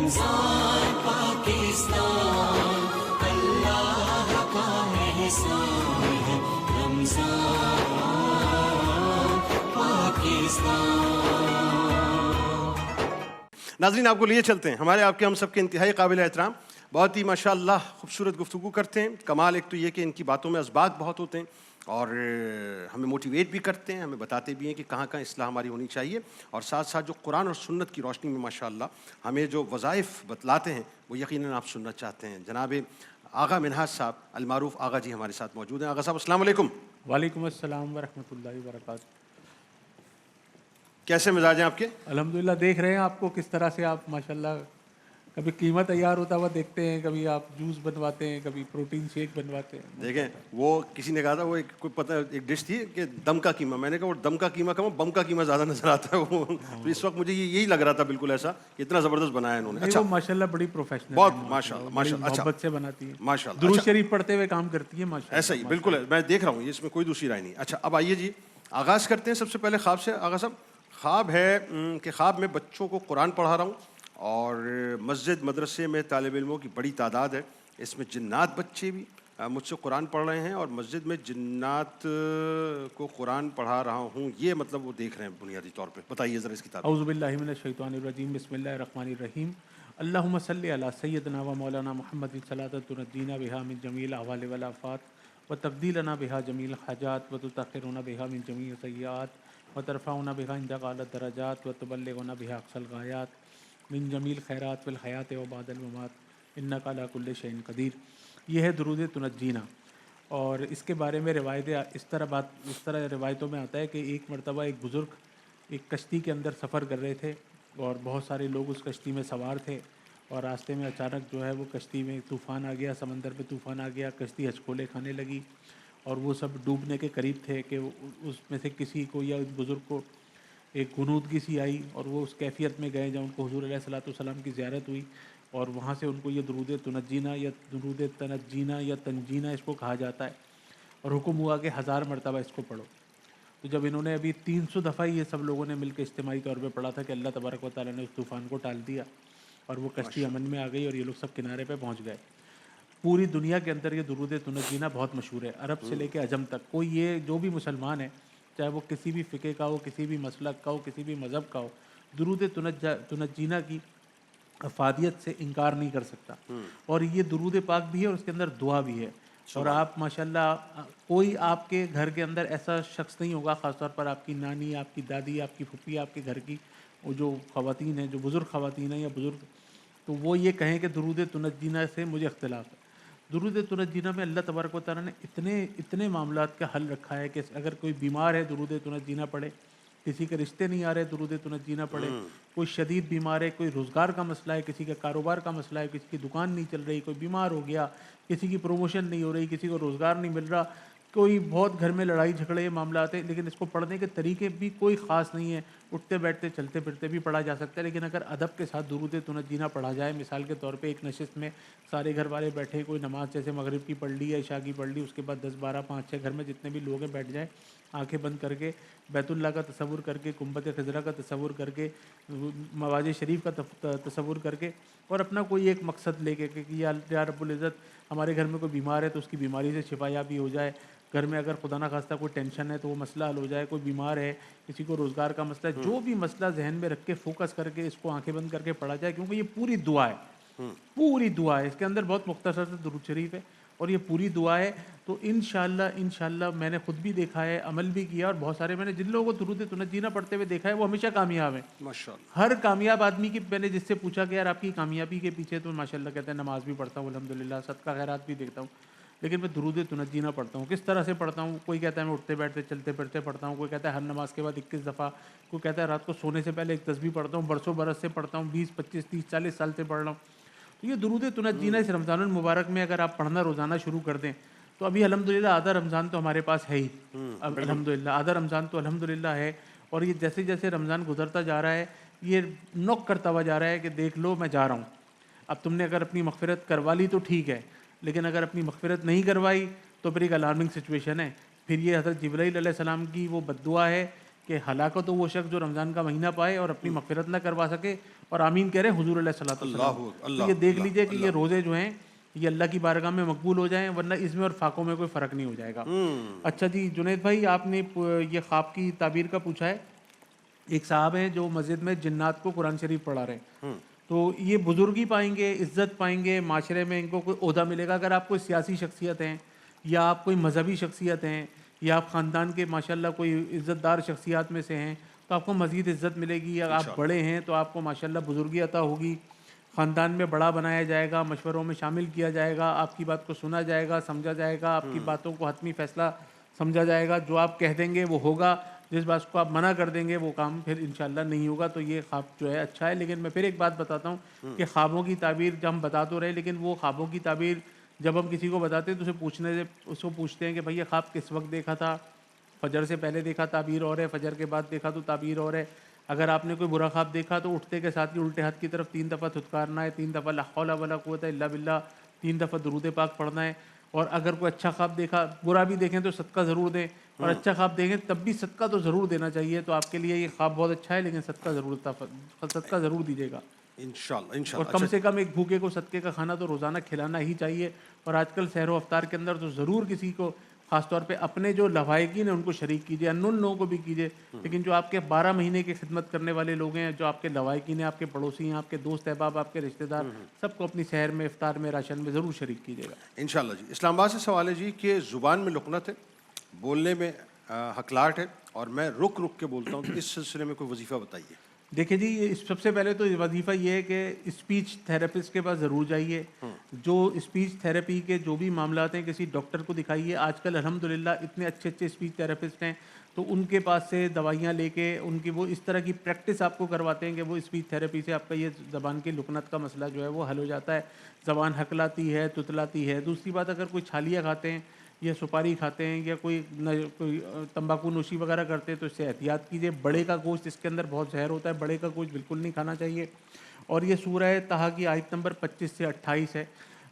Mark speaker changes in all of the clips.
Speaker 1: رمضان پاکستان اللہ کا احسان ہے، رمضان پاکستان۔
Speaker 2: ناظرین آپ کو لیے چلتے ہیں، ہمارے آپ کے ہم سب کے انتہائی قابل احترام، بہت ہی ماشاءاللہ خوبصورت گفتگو کرتے ہیں۔ کمال ایک تو یہ کہ ان کی باتوں میں اسباق بہت ہوتے ہیں اور ہمیں موٹیویٹ بھی کرتے ہیں، ہمیں بتاتے بھی ہیں کہ کہاں کہاں اصلاح ہماری ہونی چاہیے، اور ساتھ ساتھ جو قرآن اور سنت کی روشنی میں ماشاءاللہ ہمیں جو وظائف بتلاتے ہیں وہ یقیناً آپ سننا چاہتے ہیں۔ جناب آغا منہاج صاحب المعروف آغا جی ہمارے ساتھ موجود ہیں۔ آغا صاحب السلام علیکم۔
Speaker 3: وعلیکم السلام ورحمۃ اللہ وبرکاتہ۔
Speaker 2: کیسے مزاج ہیں آپ کے؟
Speaker 3: الحمدللہ، دیکھ رہے ہیں آپ کو کس طرح سے آپ ماشاءاللہ کبھی قیمہ تیار ہوتا ہوا دیکھتے ہیں، کبھی آپ جوس بنواتے ہیں، کبھی پروٹین شیک بنواتے ہیں۔
Speaker 2: دیکھیں وہ کسی نے کہا تھا، وہ ایک کوئی پتہ ایک ڈش تھی کہ دم کا قیمہ، میں نے کہا وہ دم کا قیمہ کم، بم کا قیمہ زیادہ نظر آتا ہے وہ، تو اس وقت مجھے یہی لگ رہا تھا بالکل ایسا کہ اتنا زبردست بنایا انہوں نے۔ اچھا
Speaker 3: ماشاءاللہ بڑی پروفیشنل،
Speaker 2: بہت ماشاءاللہ ماشاءاللہ، اچھا
Speaker 3: محبت سے بناتی ہے،
Speaker 2: ماشاءاللہ،
Speaker 3: درود شریف پڑھتے ہوئے کام کرتی ہے ماشاءاللہ۔
Speaker 2: ایسا ہی بالکل ہے، میں دیکھ رہا ہوں، اس میں کوئی دوسری رائے نہیں۔ اچھا اب آئیے جی، آغاز کرتے ہیں سب سے پہلے خواب سے۔ آغا صاحب خواب ہے کہ خواب میں بچوں کو قرآن پڑھا رہا ہوں اور مسجد مدرسے میں طالب علموں کی بڑی تعداد ہے، اس میں جنات بچے بھی مجھ سے قرآن پڑھ رہے ہیں اور مسجد میں جنات کو قرآن پڑھا رہا ہوں، یہ مطلب وہ دیکھ رہے ہیں بنیادی طور پہ، بتائیے ذرا اس کی تعریف۔
Speaker 3: اعوذ باللہ من الشیطان الرجیم، بسم اللہ الرحمن الرحیم۔ اللہم صلی علی سیدنا و مولانا محمد صلاۃ تنجینا بہا من جمیع الاحوال والآفات وتبدیلنا بہا جمیع الحاجات وتطہرنا بہا من جمیع السیئات وترفعنا بہا عندک اعلی الدرجات وتبلغنا بہا اقصی الغایات من جمیع الخیرات فی الحیاۃ و بعد الممات انک علی کل شیء قدیر۔ یہ ہے درود تنجینا، اور اس کے بارے میں روایتیں اس طرح روایتوں میں آتا ہے کہ ایک مرتبہ ایک بزرگ ایک کشتی کے اندر سفر کر رہے تھے اور بہت سارے لوگ اس کشتی میں سوار تھے، اور راستے میں اچانک جو ہے وہ کشتی میں طوفان آ گیا، سمندر میں طوفان آ گیا، کشتی ہچکولے کھانے لگی اور وہ سب ڈوبنے کے قریب تھے کہ اس میں سے کسی کو یا اس بزرگ کو ایک غنودگی سی آئی اور وہ اس کیفیت میں گئے جب ان کو حضور علیہ الصلوۃ والسلام کی زیارت ہوئی، اور وہاں سے ان کو یہ درود تنجینا یا درود تنجینا یا تنجینا اس کو کہا جاتا ہے، اور حکم ہوا کہ 1000 مرتبہ اس کو پڑھو۔ تو جب انہوں نے ابھی 300 دفعہ یہ سب لوگوں نے مل کے اجتماعی طور پہ پڑھا تھا کہ اللہ تبارک و تعالیٰ نے اس طوفان کو ٹال دیا اور وہ کشتی امن میں آ گئی اور یہ لوگ سب کنارے پہ پہنچ گئے۔ پوری دنیا کے اندر یہ درود تنجینا بہت مشہور ہے، عرب سے لے کے عجم تک کوئی یہ جو بھی مسلمان ہے، چاہے وہ کسی بھی فقہ کا ہو، کسی بھی مسلک کا ہو، کسی بھی مذہب کا ہو، درود تنجینا کی افادیت سے انکار نہیں کر سکتا، اور یہ درود پاک بھی ہے اور اس کے اندر دعا بھی ہے۔ اور آپ ماشاءاللہ کوئی آپ کے گھر کے اندر ایسا شخص نہیں ہوگا، خاص طور پر آپ کی نانی، آپ کی دادی، آپ کی پھپھی، آپ کے گھر کی وہ جو خواتین ہیں، جو بزرگ خواتین ہیں یا بزرگ، تو وہ یہ کہیں کہ درود تنجینا سے مجھے اختلاف ہے۔ درود تنجینا میں اللہ تبارک و تعالیٰ نے اتنے معاملات کا حل رکھا ہے کہ اگر کوئی بیمار ہے درود تنجینا پڑھے، کسی کے رشتے نہیں آ رہے درود تنجینا پڑھے، کوئی شدید بیمار ہے، کوئی روزگار کا مسئلہ ہے، کسی کا کاروبار کا مسئلہ ہے، کسی کی دکان نہیں چل رہی، کوئی بیمار ہو گیا، کسی کی پروموشن نہیں ہو رہی، کسی کو روزگار نہیں مل رہا، کوئی بہت گھر میں لڑائی جھگڑے معاملات ہیں، لیکن اس کو پڑھنے کے طریقے بھی کوئی خاص نہیں ہے، اٹھتے بیٹھتے چلتے پھرتے بھی پڑھا جا سکتا ہے، لیکن اگر ادب کے ساتھ درود تنجینا پڑھا جائے، مثال کے طور پہ ایک نشست میں سارے گھر والے بیٹھے، کوئی نماز جیسے مغرب کی پڑھ لی یا عشاء کی پڑھ لی، اس کے بعد 10 12 5 6 گھر میں جتنے بھی لوگ ہیں بیٹھ جائیں، آنکھیں بند کر کے بیت اللہ کا تصور کر کے، گنبد خضرا کا تصور کر کے، مواضع شریف کا تصور کر کے، اور اپنا کوئی ایک مقصد لے کے کہ یا رب العزت ہمارے گھر میں کوئی بیمار ہے تو اس کی بیماری سے شفا یابی ہو جائے، گھر میں اگر خدا نخواستہ کوئی ٹینشن ہے تو وہ مسئلہ حل ہو جائے، کوئی بیمار ہے، کسی کو روزگار کا مسئلہ ہے، جو بھی مسئلہ ذہن میں رکھ کے فوکس کر کے اس کو آنکھیں بند کر کے پڑھا جائے، کیونکہ یہ پوری دعا ہے، پوری دعا ہے، اس کے اندر بہت مختصر سے درود شریف ہے اور یہ پوری دعا ہے۔ تو انشاءاللہ میں نے خود بھی دیکھا ہے، عمل بھی کیا، اور بہت سارے میں نے جن لوگوں کو درود تنجینا پڑھتے ہوئے دیکھا ہے وہ ہمیشہ کامیاب ہیں
Speaker 2: ماشاءاللہ۔
Speaker 3: ہر کامیاب آدمی کی میں نے جس سے پوچھا کہ یار آپ کی کامیابی کے پیچھے، تو ماشاءاللہ کہتے ہیں نماز بھی پڑھتا ہوں الحمدللہ، صدقہ خیرات بھی دیکھتا ہوں، لیکن میں درود تنجینا پڑھتا ہوں۔ کس طرح سے پڑھتا ہوں؟ کوئی کہتا ہے میں اٹھتے بیٹھتے چلتے پھرتے پڑھتا ہوں، کوئی کہتا ہے ہر نماز کے بعد 21 دفعہ، کوئی کہتا ہے رات کو سونے سے پہلے ایک تسبیح پڑھتا ہوں، برسوں برس سے پڑھتا ہوں، 20 25 30 40 سال سے پڑھ رہا ہوں۔ تو یہ درود تنجینا اس رمضان المبارک میں اگر آپ پڑھنا روزانہ شروع کر دیں تو ابھی الحمدللہ آدھا رمضان تو ہمارے پاس ہے ہی، الحمدللہ آدھا رمضان تو الحمدللہ ہے، اور یہ جیسے جیسے رمضان گزرتا جا رہا ہے یہ نوک کرتا ہوا جا رہا ہے کہ دیکھ لو میں جا رہا ہوں، اب تم نے اگر اپنی مغفرت کروا لی تو ٹھیک ہے، لیکن اگر اپنی مغفرت نہیں کروائی تو پھر ایک الارمنگ سچویشن ہے، پھر یہ حضرت جبرائیل علیہ السلام کی وہ بد دعا ہے کہ ہلاکت ہو وہ شخص جو رمضان کا مہینہ پائے اور اپنی مغفرت نہ کروا سکے، اور آمین کہہ رہے ہیں حضور علیہ الصلوۃ والسلام۔ تو یہ دیکھ لیجئے کہ یہ روزے جو ہیں یہ اللہ کی بارگاہ میں مقبول ہو جائیں، ورنہ اس میں اور فاقوں میں کوئی فرق نہیں ہو جائے گا۔ اچھا جی جنید بھائی، آپ نے یہ خواب کی تعبیر کا پوچھا ہے۔ ایک صاحب ہیں جو مسجد میں جنات کو قرآن شریف پڑھا رہے ہیں، تو یہ بزرگی پائیں گے، عزت پائیں گے، معاشرے میں ان کو کوئی عہدہ ملے گا۔ اگر آپ کوئی سیاسی شخصیت ہیں یا آپ کوئی مذہبی شخصیت ہیں یا آپ خاندان کے ماشاءاللہ کوئی عزت دار شخصیات میں سے ہیں تو آپ کو مزید عزت ملے گی۔ اگر آپ بڑے ہیں تو آپ کو ماشاءاللہ بزرگی عطا ہوگی، خاندان میں بڑا بنایا جائے گا، مشوروں میں شامل کیا جائے گا، آپ کی بات کو سنا جائے گا، سمجھا جائے گا، آپ کی باتوں کو حتمی فیصلہ سمجھا جائے گا۔ جو آپ کہہ دیں گے وہ ہوگا، جس بات کو آپ منع کر دیں گے وہ کام پھر انشاءاللہ نہیں ہوگا۔ تو یہ خواب جو ہے اچھا ہے۔ لیکن میں پھر ایک بات بتاتا ہوں کہ خوابوں کی تعبیر جب ہم بتا تو رہے، لیکن وہ خوابوں کی تعبیر جب ہم کسی کو بتاتے ہیں تو اس کو پوچھتے ہیں کہ بھائی یہ خواب کس وقت دیکھا تھا؟ فجر سے پہلے دیکھا تعبیر اور ہے، فجر کے بعد دیکھا تو تعبیر اور ہے۔ اگر آپ نے کوئی برا خواب دیکھا تو اٹھتے کے ساتھ ہی الٹے ہاتھ کی طرف 3 دفعہ دھتکارنا ہے، 3 دفعہ لا حول ولا قوت الا باللہ، 3 دفعہ درود پاک پڑھنا ہے۔ اور اگر کوئی اچھا خواب دیکھا، برا بھی دیکھیں تو صدقہ ضرور دیں، اور اچھا خواب دیکھیں تب بھی صدقہ تو ضرور دینا چاہیے۔ تو آپ کے لیے یہ خواب بہت اچھا ہے، لیکن صدقہ ضرور دیجیے گا۔
Speaker 2: انشاءاللہ
Speaker 3: اور کم سے کم ایک بھوکے کو صدقے کا کھانا تو روزانہ کھلانا ہی چاہیے۔ اور آج کل سحر و افطار کے اندر تو ضرور کسی کو، خاص طور پہ اپنے جو لوائقین ہیں ان کو شریک کیجیے، ان لوگوں کو بھی کیجیے، لیکن جو آپ کے 12 مہینے کی خدمت کرنے والے لوگ ہیں، جو آپ کے لوائقین ہیں، آپ کے پڑوسی ہیں، آپ کے دوست احباب، آپ کے رشتہ دار، سب کو اپنی سحر میں، افطار میں، راشن میں ضرور شریک کیجیے گا
Speaker 2: انشاءاللہ جی۔ اسلام آباد سے سوال ہے جی کہ زبان میں لقنت ہے، بولنے میں ہکلاہٹ ہے، اور میں رک رک کے بولتا ہوں، تو اس سلسلے میں کوئی وظیفہ بتائیے۔
Speaker 3: دیکھیں جی، سب سے پہلے تو وظیفہ یہ ہے کہ اسپیچ تھراپسٹ کے پاس ضرور جائیے۔ جو اسپیچ تھراپی کے جو بھی معاملات ہیں کسی ڈاکٹر کو دکھائیے۔ آج کل الحمدللہ اتنے اچھے اسپیچ تھراپسٹ ہیں، تو ان کے پاس سے دوائیاں لے کے ان کی وہ اس طرح کی پریکٹس آپ کو کرواتے ہیں کہ وہ اسپیچ تھراپی سے آپ کا یہ زبان کی لکنت کا مسئلہ جو ہے وہ حل ہو جاتا ہے۔ زبان ہکلاتی ہے، تتلاتی ہے۔ دوسری بات، اگر کوئی چھالیاں کھاتے ہیں یا سپاری کھاتے ہیں یا کوئی تمباکو نوشی وغیرہ کرتے ہیں تو اس سے احتیاط کیجیے۔ بڑے کا گوشت، اس کے اندر بہت زہر ہوتا ہے، بڑے کا گوشت بالکل نہیں کھانا چاہیے۔ اور یہ سورہ طٰہٰ کی آیت نمبر 25 سے 28 ہے۔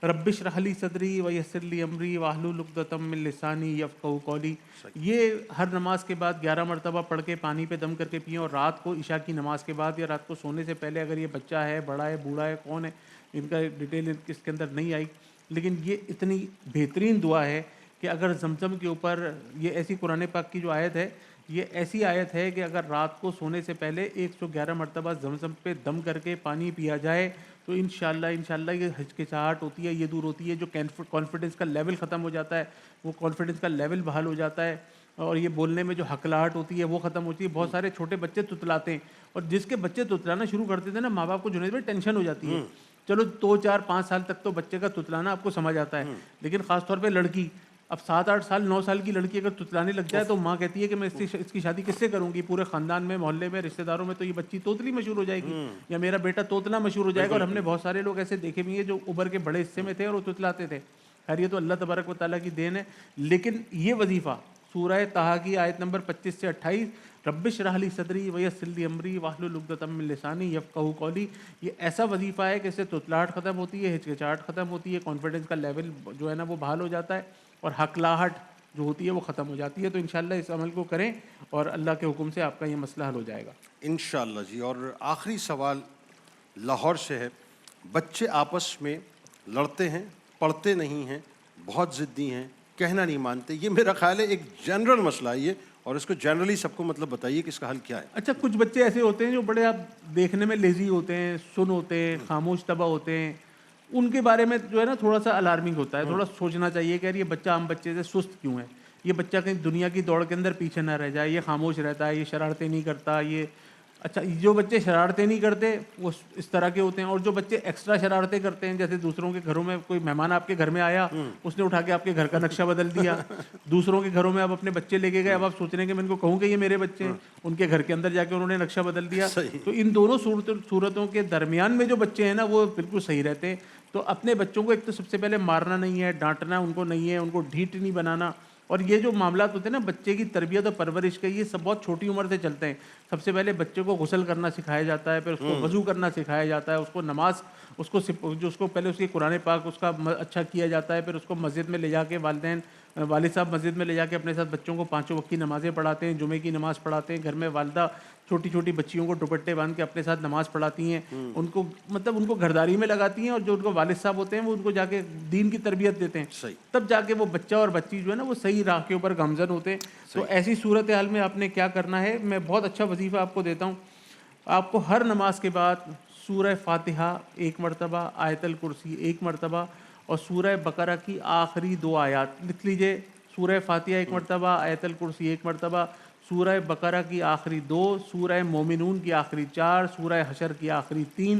Speaker 3: رب اشرح لی صدری ویسر لی امری واحلل عقدۃ من لسانی یفقہوا قولی۔ یہ ہر نماز کے بعد 11 مرتبہ پڑھ کے پانی پہ دم کر کے پئیں، اور رات کو عشاء کی نماز کے بعد یا رات کو سونے سے پہلے، اگر یہ بچہ ہے، بڑا ہے، بوڑھا ہے، کون ہے، ان کا ڈیٹیل اس کے اندر نہیں آئی، لیکن یہ اتنی بہترین دعا ہے کہ اگر زمزم کے اوپر، یہ ایسی قرآن پاک کی جو آیت ہے، یہ ایسی آیت ہے کہ اگر رات کو سونے سے پہلے 111 مرتبہ زمزم پہ دم کر کے پانی پیا جائے تو انشاءاللہ یہ ہچکچاہٹ ہوتی ہے یہ دور ہوتی ہے، جو کانفیڈنس کا لیول ختم ہو جاتا ہے وہ کانفیڈنس کا لیول بحال ہو جاتا ہے، اور یہ بولنے میں جو ہکلاہٹ ہوتی ہے وہ ختم ہوتی ہے۔ بہت سارے چھوٹے بچے تتلاتے ہیں، اور جس کے بچے تتلانا شروع کر دیتے ہیں نا، ماں باپ کو جنید میں ٹینشن ہو جاتی ہے۔ چلو 2 4 5 سال تک تو بچے کا تتلانا آپ کو سمجھ آتا ہے، لیکن خاص طور پہ لڑکی، اب 7 8 سال 9 سال کی لڑکی اگر تتلانے لگ جائے تو ماں کہتی ہے کہ میں اس کی شادی کس سے کروں گی؟ پورے خاندان میں، محلے میں، رشتہ داروں میں تو یہ بچی توتلی مشہور ہو جائے گی، یا میرا بیٹا توتلا مشہور ہو جائے گا۔ اور ہم نے بہت سارے لوگ ایسے دیکھے بھی ہیں جو ابھر کے بڑے حصے میں تھے اور وہ تتلاتے تھے۔ خیر یہ تو اللہ تبارک و تعالیٰ کی دین ہے، لیکن یہ وظیفہ سورہ طٰہٰ کی آیت نمبر 25 سے 28، رب اشرح لی صدری ویسر لی امری واحلل عقدۃ من لسانی یفقہوا قولی، یہ ایسا وظیفہ ہے کہ اس سے تتلاہٹ ختم ہوتی ہے، ہچکچاہٹ ختم ہوتی ہے، کانفیڈنس کا لیول جو ہے نا وہ بحال ہو جاتا ہے، اور ہکلاہٹ جو ہوتی ہے وہ ختم ہو جاتی ہے۔ تو انشاءاللہ اس عمل کو کریں اور اللہ کے حکم سے آپ کا یہ مسئلہ حل ہو جائے گا
Speaker 2: انشاءاللہ جی۔ اور آخری سوال لاہور سے ہے۔ بچے آپس میں لڑتے ہیں، پڑھتے نہیں ہیں، بہت ضدی ہیں، کہنا نہیں مانتے۔ یہ میرا خیال ہے ایک جنرل مسئلہ ہے یہ، اور اس کو جنرلی سب کو مطلب بتائیے کہ اس کا حل کیا ہے۔
Speaker 3: اچھا، کچھ بچے ایسے ہوتے ہیں جو بڑے آپ دیکھنے میں لیزی ہوتے ہیں، سن ہوتے ہیں، خاموش طبع ہوتے ہیں، ان کے بارے میں جو ہے نا تھوڑا سا الارمنگ ہوتا ہے، تھوڑا سوچنا چاہیے کہ یار یہ بچہ عام بچے سے سست کیوں ہے، یہ بچہ کہیں دنیا کی دوڑ کے اندر پیچھے نہ رہ جائے، یہ خاموش رہتا ہے، یہ شرارتیں نہیں کرتا، یہ اچھا جو بچے شرارتیں نہیں کرتے وہ اس طرح کے ہوتے ہیں، اور جو بچے ایکسٹرا شرارتیں کرتے ہیں، جیسے دوسروں کے گھروں میں کوئی مہمان آپ کے گھر میں آیا، اس نے اٹھا کے آپ کے گھر کا نقشہ بدل دیا، دوسروں کے گھروں میں آپ اپنے بچے لے کے گئے، اب آپ سوچ رہے ہیں کہ میں ان کو کہوں کہ یہ میرے بچے ہیں، ان کے گھر کے اندر جا کے انہوں نے نقشہ بدل دیا۔ تو ان دونوں صورتوں کے درمیان میں جو بچے ہیں نا وہ بالکل صحیح رہتے ہیں۔ تو اپنے بچوں کو ایک تو سب سے پہلے مارنا نہیں ہے، ڈانٹنا ان کو نہیں ہے، ان کو ڈھیٹ نہیں بنانا، اور یہ جو معاملات ہوتے ہیں نا بچے کی تربیت اور پرورش کے، یہ سب بہت چھوٹی عمر سے چلتے ہیں۔ سب سے پہلے بچے کو غسل کرنا سکھایا جاتا ہے، پھر اس کو وضو کرنا سکھایا جاتا ہے، اس کو نماز، اس کو پہلے اس کی قرآن پاک اس کا اچھا کیا جاتا ہے، پھر اس کو مسجد میں لے جا کے والدین والد صاحب مسجد میں لے جا کے اپنے ساتھ بچوں کو 5 وقت کی نمازیں پڑھاتے ہیں، جمعے کی نماز پڑھاتے ہیں، گھر میں والدہ چھوٹی چھوٹی بچیوں کو دوپٹے باندھ کے اپنے ساتھ نماز پڑھاتی ہیں، ان کو مطلب ان کو گھرداری میں لگاتی ہیں، اور جو ان کو والد صاحب ہوتے ہیں وہ ان کو جا کے دین کی تربیت دیتے ہیں،
Speaker 2: صحیح.
Speaker 3: تب جا کے وہ بچہ اور بچی جو ہے نا وہ صحیح راہ کے اوپر گامزن ہوتے ہیں. تو ایسی صورتحال میں آپ نے کیا کرنا ہے، میں بہت اچھا وظیفہ آپ کو دیتا ہوں. آپ کو ہر نماز کے بعد سورہ فاتحہ 1 مرتبہ، آیت الکرسی 1 مرتبہ، اور سورہ بقرہ کی آخری 2 آیات لکھ لیجئے. سورہ فاتحہ 1 مرتبہ، آیت الکرسی 1 مرتبہ، سورہ بقرہ کی آخری 2، سورہ مومنون کی آخری 4، سورہ حشر کی آخری 3،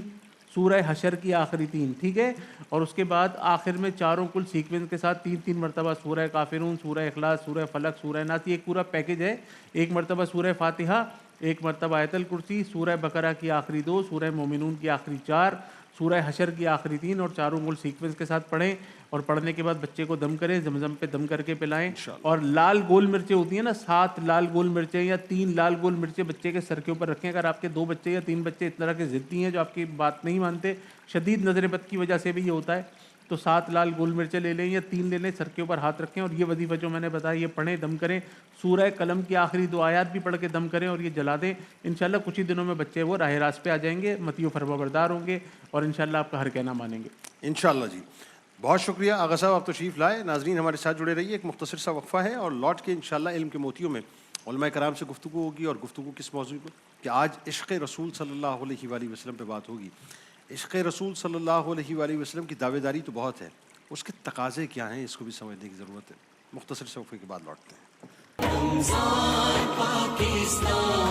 Speaker 3: سورہ حشر کی آخری 3، ٹھیک ہے. اور اس کے بعد آخر میں چاروں کل سیکوینس کے ساتھ 3 مرتبہ سورہ کافرون، سورہ اخلاص، سورہ فلق، سورہ ناس. یہ ایک پورا پیکج ہے. 1 مرتبہ سورہ فاتحہ، 1 مرتبہ آیت الکرسی، سورہ بقرہ کی آخری 2، سورہ مومنون کی آخری 4، سورہ حشر کی آخری 3، اور چاروں کل سیکوینس کے ساتھ پڑھیں. اور پڑھنے کے بعد بچے کو دم کریں، زمزم پہ دم کر کے پلائیں. اور لال گول مرچیں ہوتی ہیں نا، 7 لال گول مرچیں یا 3 لال گول مرچیں بچے کے سر کے اوپر رکھیں. اگر آپ کے 2 بچے یا 3 بچے اس طرح کے ضدی ہیں جو آپ کی بات نہیں مانتے، شدید نظر بد کی وجہ سے بھی یہ ہوتا ہے، تو 7 لال گول مرچیں لے لیں یا 3 لے لیں، سر کے اوپر ہاتھ رکھیں، اور یہ وظیفہ جو میں نے بتایا یہ پڑھیں، دم کریں. سورہ قلم کی آخری 2 آیات بھی پڑھ کے دم کریں اور یہ جلا دیں. انشاءاللہ کچھ ہی دنوں میں بچے وہ راہ راست پہ آ جائیں گے، مطیع و فرمانبردار ہوں گے، اور انشاءاللہ آپ کا ہر کہنا مانیں گے.
Speaker 2: انشاءاللہ جی. بہت شکریہ آغا صاحب، آپ تشریف لائے. ناظرین ہمارے ساتھ جڑے رہیے، ایک مختصر سا وقفہ ہے اور لوٹ کے انشاءاللہ علم کے موتیوں میں علماء کرام سے گفتگو ہوگی. اور گفتگو کس موضوع پر؟ کہ آج عشق رسول صلی اللہ علیہ وآلہ وسلم پہ بات ہوگی. عشق رسول صلی اللہ علیہ وآلہ وسلم کی دعوے داری تو بہت ہے، اس کے تقاضے کیا ہیں اس کو بھی سمجھنے کی ضرورت ہے. مختصر سے وقفے کے بعد لوٹتے ہیں.
Speaker 1: رمضان پاکستان